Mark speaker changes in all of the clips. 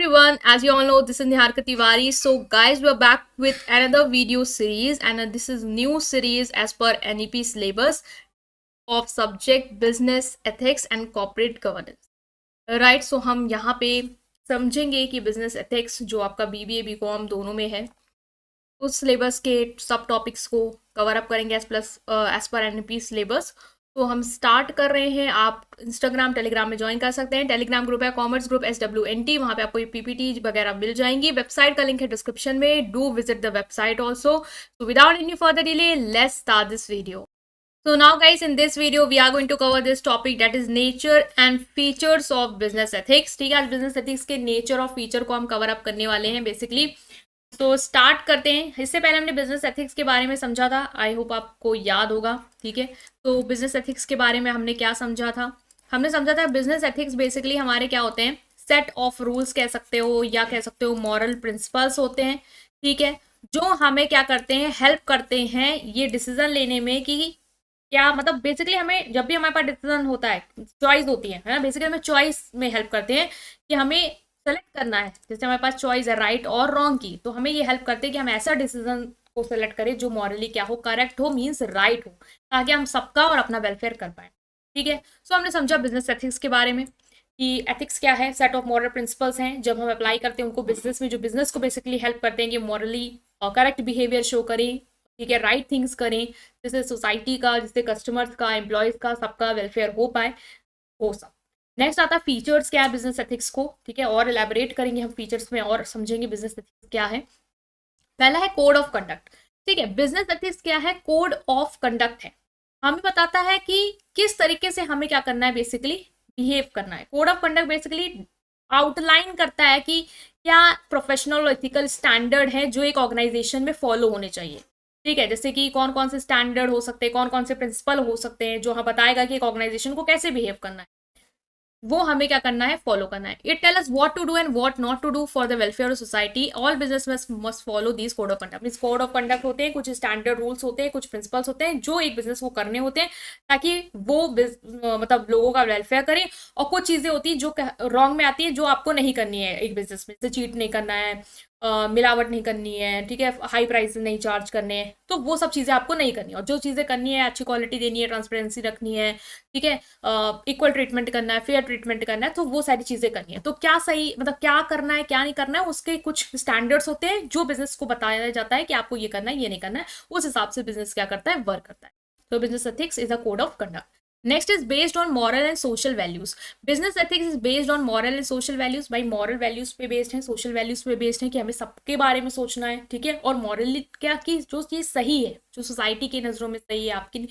Speaker 1: Everyone, as you all know, this is Niharika Tiwari. So, guys, we're back with another video series, and this is new series as per NEP syllabus of subject business ethics and corporate governance. Right so हम यहाँ पे समझेंगे कि business ethics जो आपका BBA BCom दोनों में है उस सिलेबस के सब टॉपिक्स को कवर अप करेंगे एज पर NEP सिलेबस। तो हम स्टार्ट कर रहे हैं। आप इंस्टाग्राम टेलीग्राम में ज्वाइन कर सकते हैं। टेलीग्राम ग्रुप है कॉमर्स ग्रुप SWNT, वहाँ पे आपको ये PPT वगैरह मिल जाएंगी। वेबसाइट का लिंक है डिस्क्रिप्शन में। Do visit the website also. So without any further delay, let's start this video. So now guys, in this video we are going to cover this topic, that is nature and features of business ethics. ठीक है, आज business ethics के nature और feature को हम cover up करने वाले हैं basically. तो स्टार्ट करते हैं। इससे पहले हमने बिजनेस एथिक्स के बारे में समझा था, आई होप आपको याद होगा। ठीक है, तो बिजनेस एथिक्स के बारे में हमने क्या समझा था? हमने समझा था बिजनेस एथिक्स बेसिकली हमारे क्या होते हैं, सेट ऑफ रूल्स कह सकते हो या कह सकते हो मॉरल प्रिंसिपल्स होते हैं। ठीक है, जो हमें क्या करते हैं, हेल्प करते हैं ये डिसीजन लेने में कि क्या मतलब बेसिकली हमें जब भी हमारे पास डिसीजन होता है, चॉइस होती है ना, बेसिकली हमें चॉइस में हेल्प करते हैं कि हमें सेलेक्ट करना है। जैसे हमारे पास चॉइस है राइट और रॉन्ग की, तो हमें ये हेल्प करते हैं कि हम ऐसा डिसीजन को सेलेक्ट करें जो मॉरली क्या हो, करेक्ट हो, मीन्स राइट हो, ताकि हम सबका और अपना वेलफेयर कर पाए। ठीक है, सो हमने समझा बिजनेस एथिक्स के बारे में कि एथिक्स क्या है, सेट ऑफ मॉरल प्रिंसिपल्स हैं। जब हम अप्लाई करते हैं उनको बिजनेस में, जो बिजनेस को बेसिकली हेल्प करते हैं कि मॉरली करेक्ट बिहेवियर शो करें, ठीक है, राइट थिंग्स करें, जिससे सोसाइटी का, जिससे कस्टमर्स का, एम्प्लॉयज़ का, सबका वेलफेयर हो पाए, हो सब। नेक्स्ट आता है फीचर्स क्या है बिजनेस एथिक्स को। ठीक है, और एलैबोरेट करेंगे हम फीचर्स में और समझेंगे बिजनेस एथिक्स क्या है। पहला है कोड ऑफ कंडक्ट। ठीक है, बिजनेस एथिक्स क्या है, कोड ऑफ कंडक्ट है। हमें बताता है कि किस तरीके से हमें क्या करना है, बेसिकली बिहेव करना है। Code of conduct basically outline करता है कि क्या प्रोफेशनल और एथिकल स्टैंडर्ड है जो एक ऑर्गेनाइजेशन में फॉलो होने चाहिए। ठीक है, जैसे कि कौन कौन से स्टैंडर्ड हो सकते हैं, कौन कौन से प्रिंसिपल हो सकते हैं जो हमें बताएगा कि एक ऑर्गेनाइजेशन को कैसे बिहेव करना है, वो हमें क्या करना है, फॉलो करना है। It tell us what to do and what not to do for the welfare of society. All business must follow these code of conduct. Means code of conduct होते हैं, कुछ स्टैंडर्ड रूल्स होते हैं, कुछ principles होते हैं जो एक बिजनेस को करने होते हैं ताकि वो मतलब लोगों का वेलफेयर करे। और कुछ चीज़ें होती हैं जो रॉन्ग में आती है, जो आपको नहीं करनी है एक बिजनेस में, जैसे चीट नहीं करना है, मिलावट नहीं करनी है, ठीक है, हाई प्राइस नहीं चार्ज करने हैं, तो वो सब चीज़ें आपको नहीं करनी है। और जो चीज़ें करनी है, अच्छी क्वालिटी देनी है, ट्रांसपेरेंसी रखनी है, ठीक है, इक्वल ट्रीटमेंट करना है, फेयर ट्रीटमेंट करना है, तो वो सारी चीज़ें करनी है। तो क्या सही मतलब क्या करना है, क्या नहीं करना है, उसके कुछ स्टैंडर्ड्स होते हैं जो बिजनेस को बताया जाता है कि आपको ये करना है, ये नहीं करना है। उस हिसाब से बिजनेस क्या करता है, वर्क करता है। तो business ethics is a code of conduct. Next is based on moral and social values. Business ethics is based on moral and social values. भाई moral values पे based है, social values पे based है कि हमें सबके बारे में सोचना है, ठीक है, और morally क्या कि जो चीज़ सही है, जो सोसाइटी की नज़रों में सही है, आपकी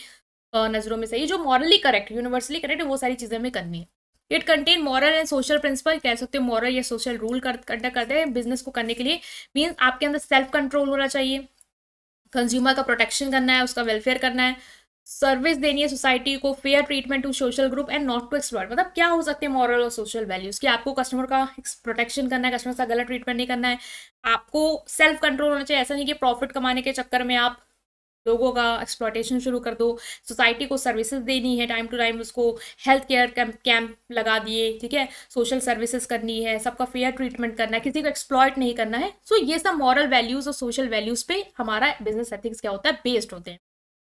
Speaker 1: नज़रों में सही है, जो मॉरली करेक्ट, यूनिवर्सली करेक्ट है, वो सारी चीज़ें हमें करनी है। It contain moral and social principle, कह सकते हो मॉरल या सोशल रूल कंडक्ट करते हैं बिजनेस को करने के लिए। मीन्स आपके अंदर सेल्फ कंट्रोल होना चाहिए, कंज्यूमर का प्रोटेक्शन करना है, उसका वेलफेयर करना है, सर्विस देनी है सोसाइटी को, fair treatment to social group and not to exploit. मतलब क्या हो सकते हैं मॉरल और सोशल वैल्यूज कि आपको कस्टमर का प्रोटेक्शन करना है, कस्टमर का गलत ट्रीटमेंट नहीं करना है, आपको सेल्फ कंट्रोल होना चाहिए। ऐसा नहीं कि प्रॉफिट कमाने के चक्कर में आप लोगों का एक्सप्लॉयटेशन शुरू कर दो। सोसाइटी को सर्विसेज देनी है, टाइम टू टाइम उसको हेल्थ केयर कैंप लगा दिए, ठीक है, सोशल सर्विसेज करनी है, सबका फेयर ट्रीटमेंट करना है, किसी को एक्सप्लॉयट नहीं करना है। सो ये सब मॉरल वैल्यूज और सोशल वैल्यूज पे हमारा बिजनेस एथिक्स क्या होता है, बेस्ड होते हैं।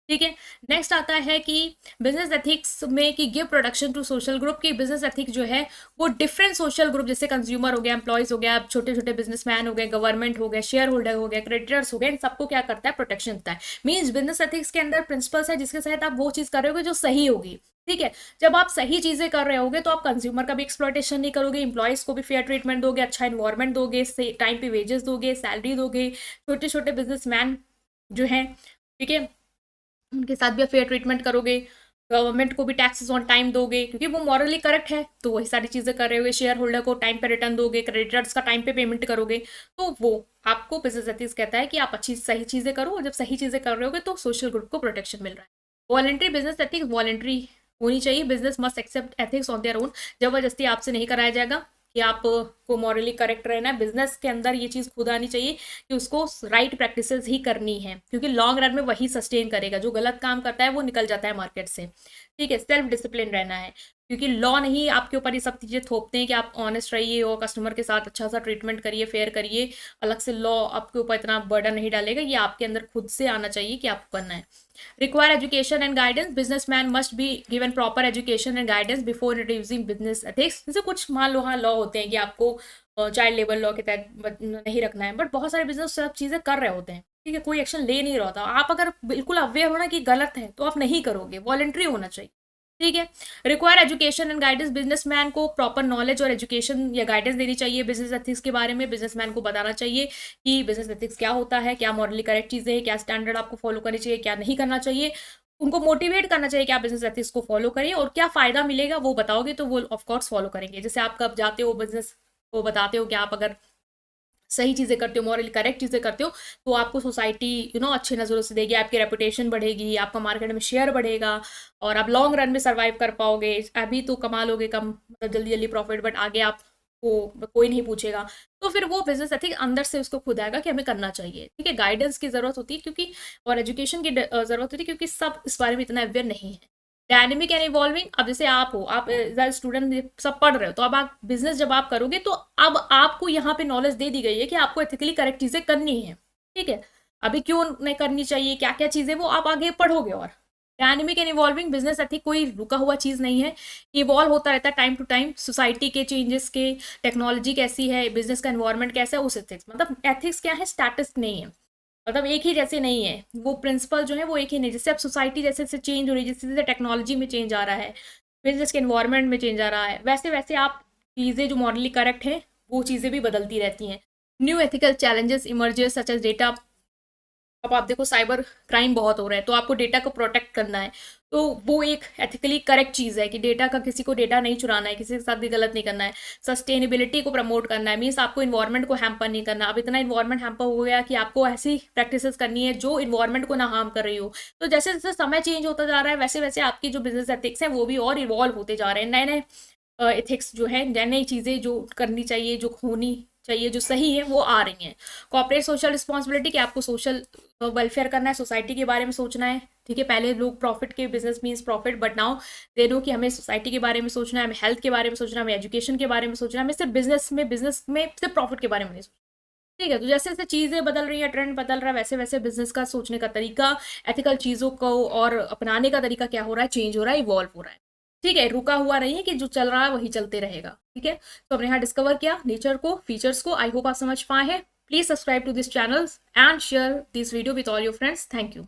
Speaker 1: ठीक है, नेक्स्ट आता है कि बिजनेस एथिक्स में कि give production to social group की बिजनेस एथिक्स जो है वो डिफरेंट सोशल ग्रुप, जैसे कंज्यूमर हो गया, एम्प्लॉयज हो गया, छोटे छोटे बिजनेसमैन हो गए, गवर्नमेंट हो गया, शेयर होल्डर हो गया, क्रेडिटर्स हो गए, इन सबको क्या करता है, प्रोटेक्शन देता है। मीन्स बिजनेस एथिक्स के अंदर प्रिंसिपल्स है जिसके तहत आप वो चीज़ कर रहे होगे जो सही होगी। ठीक है, जब आप सही चीज़ें कर रहे होगे तो आप कंज्यूमर का भी एक्सप्लॉयटेशन नहीं करोगे, एम्प्लॉयज़ को भी फेयर ट्रीटमेंट दोगे, अच्छा इन्वायरमेंट दोगे, टाइम पे वेजेस दोगे, सैलरी दोगे, छोटे छोटे बिजनेसमैन जो हैं, ठीक है, उनके साथ भी फेयर ट्रीटमेंट करोगे, गवर्नमेंट को भी टैक्सेस ऑन टाइम दोगे क्योंकि वो मॉरली करेक्ट है, तो वही सारी चीज़ें कर रहे होगे, शेयर होल्डर को टाइम पे रिटर्न दोगे, क्रेडिटर्स का टाइम पे पेमेंट करोगे, तो वो आपको बिजनेस एथिक्स कहता है कि आप अच्छी सही चीज़ें करो, और जब सही चीज़ें कर रहे होगे तो सोशल ग्रुप को प्रोटेक्शन मिल रहा है। वॉलंटरी बिजनेस एथिक्स वॉलंटरी होनी चाहिए, business must accept ethics on their own. जबरदस्ती आपसे नहीं कराया जाएगा कि आपको मॉरली करेक्ट रहना है। बिजनेस के अंदर ये चीज़ खुद आनी चाहिए कि उसको राइट प्रैक्टिसेस ही करनी है, क्योंकि लॉन्ग रन में वही सस्टेन करेगा। जो गलत काम करता है वो निकल जाता है मार्केट से। ठीक है, सेल्फ डिसिप्लिन रहना है, क्योंकि लॉ नहीं आपके ऊपर ये सब चीज़ें थोपते हैं कि आप ऑनेस्ट रहिए और कस्टमर के साथ अच्छा सा ट्रीटमेंट करिए, फेयर करिए। अलग से लॉ आपके ऊपर इतना बर्डन नहीं डालेगा, ये आपके अंदर खुद से आना चाहिए कि आपको करना है। Require education and guidance, businessman must be given proper education and guidance before introducing business ethics. जैसे कुछ मान लो हाँ लॉ होते हैं कि आपको चाइल्ड लेबर लॉ के तहत नहीं रखना है, बट बहुत सारे बिजनेस सब चीज़ें कर रहे होते हैं, ठीक है, कोई एक्शन ले नहीं रहा होता। आप अगर बिल्कुल अवेयर हो ना कि गलत है तो आप नहीं करोगे, वॉलंटरी होना चाहिए, ठीक है। Require education and guidance, businessman को प्रॉपर नॉलेज और एजुकेशन या गाइडेंस देनी चाहिए बिजनेस एथिक्स के बारे में। बिजनेसमैन को बताना चाहिए कि बिजनेस एथिक्स क्या होता है, क्या मॉरली करेक्ट चीज़ें हैं, क्या स्टैंडर्ड आपको फॉलो करनी चाहिए, क्या नहीं करना चाहिए। उनको मोटिवेट करना चाहिए कि आप बिजनेस एथिक्स को फॉलो करिए, और क्या फ़ायदा मिलेगा वो बताओगे तो वो ऑफकोर्स फॉलो करेंगे। जैसे आप कब जाते हो बिजनेस को बताते हो कि आप अगर सही चीज़ें करते हो, मॉरली करेक्ट चीज़ें करते हो, तो आपको सोसाइटी अच्छी नज़रों से देगी, आपकी रेपुटेशन बढ़ेगी, आपका मार्केट में शेयर बढ़ेगा, और आप लॉन्ग रन में सर्वाइव कर पाओगे। अभी तो कमा लोगे कम, मतलब जल्दी जल्दी प्रॉफिट, बट आगे आपको कोई नहीं पूछेगा। तो फिर वो बिजनेस एथिक अंदर से उसको खुद आएगा कि हमें करना चाहिए, ठीक है। गाइडेंस की ज़रूरत होती है क्योंकि, और एजुकेशन की ज़रूरत होती है क्योंकि सब इस बारे में इतना अवेयर नहीं है। डायनेमिक एंड इवॉल्विंग, अब जैसे आप हो, आप एज अ स्टूडेंट सब पढ़ रहे हो, तो अब आप बिजनेस जब आप करोगे तो अब आपको यहाँ पे नॉलेज दे दी गई है कि आपको एथिकली करेक्ट चीज़ें करनी है, ठीक है। अभी क्यों नहीं करनी चाहिए, क्या क्या चीज़ें, वो आप आगे पढ़ोगे। और dynamic and evolving business ethic कोई रुका हुआ चीज़ नहीं है, इवॉल्व होता रहता है टाइम टू टाइम, सोसाइटी के चेंजेस के, टेक्नोलॉजी कैसी है, बिजनेस का एनवायरमेंट कैसा है, उस एथिक्स, मतलब एथिक्स क्या है, स्टैटस नहीं है, मतलब एक ही जैसे नहीं है, वो प्रिंसिपल जो है वो एक ही नहीं। जैसे अब सोसाइटी जैसे जैसे चेंज हो रही है, जैसे जैसे टेक्नोलॉजी में चेंज आ रहा है, बिजनेस के एनवायरनमेंट में चेंज आ रहा है, वैसे वैसे आप चीज़ें जो मॉडली करेक्ट है वो चीज़ें भी बदलती रहती हैं। New ethical challenges emerges such as data, अब आप देखो साइबर क्राइम बहुत हो रहा है, तो आपको डेटा को प्रोटेक्ट करना है, तो वो एक एथिकली करेक्ट चीज़ है कि डेटा का, किसी को डेटा नहीं चुराना है, किसी के साथ भी गलत नहीं करना है। सस्टेनेबिलिटी को प्रमोट करना है, मीन्स आपको इन्वायरमेंट को हैम्पर नहीं करना। अब इतना इन्वायरमेंट हैम्पर हो गया कि आपको ऐसी प्रैक्टिसेस करनी है जो इन्वायरमेंट को ना हार्म कर रही हो। तो जैसे जैसे समय चेंज होता जा रहा है, वैसे वैसे आपकी जो बिजनेस एथिक्स हैं वो भी और इवॉल्व होते जा रहे हैं। नए नए एथिक्स जो है, नई नई चीज़ें जो करनी चाहिए, जो होनी चाहिए, जो सही है, वो आ रही हैं। कॉर्पोरेट सोशल रिस्पॉन्सिबिलिटी, कि आपको सोशल वेलफेयर करना है, सोसाइटी के बारे में सोचना है, ठीक है। पहले लोग प्रॉफिट के, business means profit, but now they know कि हमें सोसाइटी के बारे में सोचना है, हमें हेल्थ के बारे में सोचना है, हमें एजुकेशन के बारे में सोचना है, हमें सिर्फ बिजनेस में सिर्फ प्रॉफिट के बारे में नहीं सोचना, ठीक है। तो जैसे जैसे चीज़ें बदल रही है, ट्रेंड बदल रहा है, वैसे वैसे बिजनेस का सोचने का तरीका, एथिकल चीज़ों को और अपनाने का तरीका क्या हो रहा है, चेंज हो रहा है, इवॉल्व हो रहा है, ठीक है। रुका हुआ नहीं है कि जो चल रहा है वही चलते रहेगा, ठीक है। तो हमने यहाँ डिस्कवर किया नेचर को, फीचर्स को। आई होप आप समझ पाए हैं। Please subscribe to this channel and share this video with all your friends. Thank you.